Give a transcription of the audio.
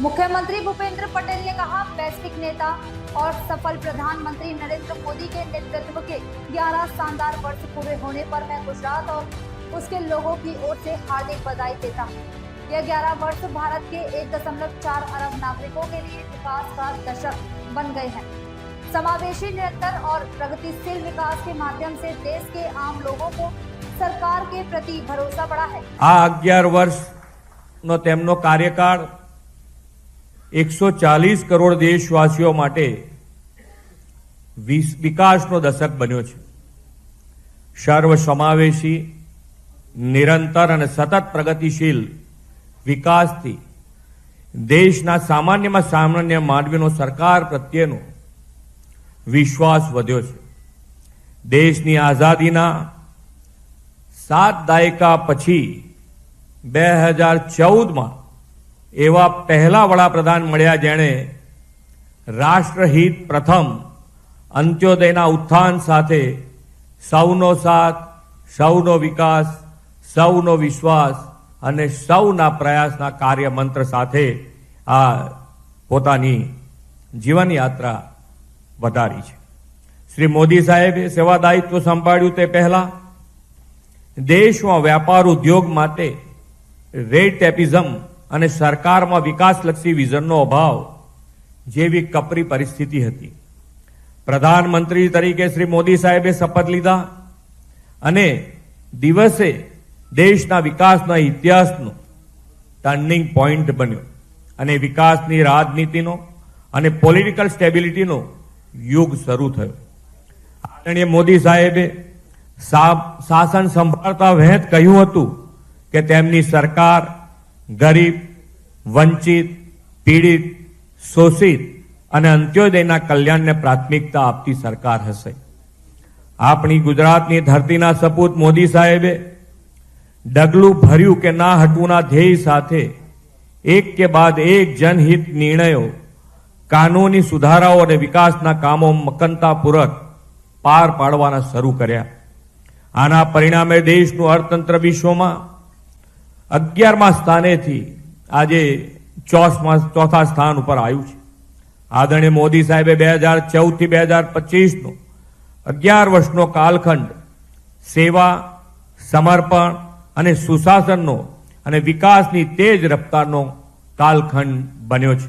मुख्यमंत्री भूपेंद्र पटेल ने कहा, वैश्विक नेता और सफल प्रधानमंत्री नरेंद्र मोदी के नेतृत्व के 11 शानदार वर्ष पूरे होने पर मैं गुजरात और उसके लोगों की ओर से हार्दिक बधाई देता हूँ। यह 11 वर्ष भारत के 1.4 अरब नागरिकों के लिए विकास का दशक बन गए हैं। समावेशी, निरंतर और प्रगतिशील विकास के माध्यम से देश के आम लोगों को सरकार के प्रति भरोसा बढ़ा है। आ 11 વર્ષનો તેમનો કાર્યકાળ 140 કરોડ દેશવાસીઓ માટે વિકાસનો દશક બન્યો છે। સર્વસમાવેશી, નિરંતર અને સતત પ્રગતિશીલ વિકાસથી દેશના સામાન્યમાં સામાન્ય માનવીનો સરકાર પ્રત્યેનો વિશ્વાસ વધ્યો છે। દેશની આઝાદીના 7 દાયકા પછી 2014માં એવા પહેલા વડાપ્રધાન મળ્યા જેણે રાષ્ટ્રહિત પ્રથમ, અંત્યોદયના ઉત્થાન સાથે સૌનો સાથ, સૌનો વિકાસ, સૌનો વિશ્વાસ અને સૌના પ્રયાસના કાર્યમંત્ર સાથે આ પોતાની જીવનયાત્રા વધારી છે। શ્રી મોદી સાહેબે સેવા દાયિત્વ સંભાળ્યું તે પહેલા દેશમાં વ્યાપાર ઉદ્યોગ માટે રેડ ટેપિઝમ અને સરકારમાં વિકાસલક્ષી વિઝનનો અભાવ જેવી કપરી પરિસ્થિતિ હતી। પ્રધાનમંત્રી તરીકે શ્રી મોદી સાહેબે શપથ લીધા અને દિવસે દેશના વિકાસના ઇતિહાસનો ટર્નિંગ પોઈન્ટ બન્યો અને વિકાસની રાજનીતિનો અને પોલિટિકલ સ્ટેબિલિટીનો યુગ શરૂ થયો। આદરણીય મોદી સાહેબે શાસન સંભાળતા વહેત કહ્યું હતું કે તેમની સરકાર ગરીબ, વંચિત, પીડિત, શોષિત અને અંત્યોદયના કલ્યાણને પ્રાથમિકતા આપતી સરકાર હશે। આપણી ગુજરાતની ધરતીના સપૂત મોદી સાહેબે ડગલું ભર્યું કે ના હટવુંના ધ્યેય સાથે એક કે બાદ એક જનહિત નિર્ણયો, કાનૂની સુધારાઓ અને વિકાસના કામો મક્કમતાપૂર્વક પાર પાડવાના શરૂ કર્યા। આના પરિણામે દેશનું અર્થતંત્ર વિશ્વમાં 11મા સ્થાનેથી આજે 4થા સ્થાન ઉપર આવ્યું છે। આદરણીય મોદી સાહેબે 2014 થી 2025નો 11 વર્ષનો કાલખંડ સેવા, સમર્પણ અને સુશાસનનો અને વિકાસની તેજ રફતારનો કાલખંડ બન્યો છે।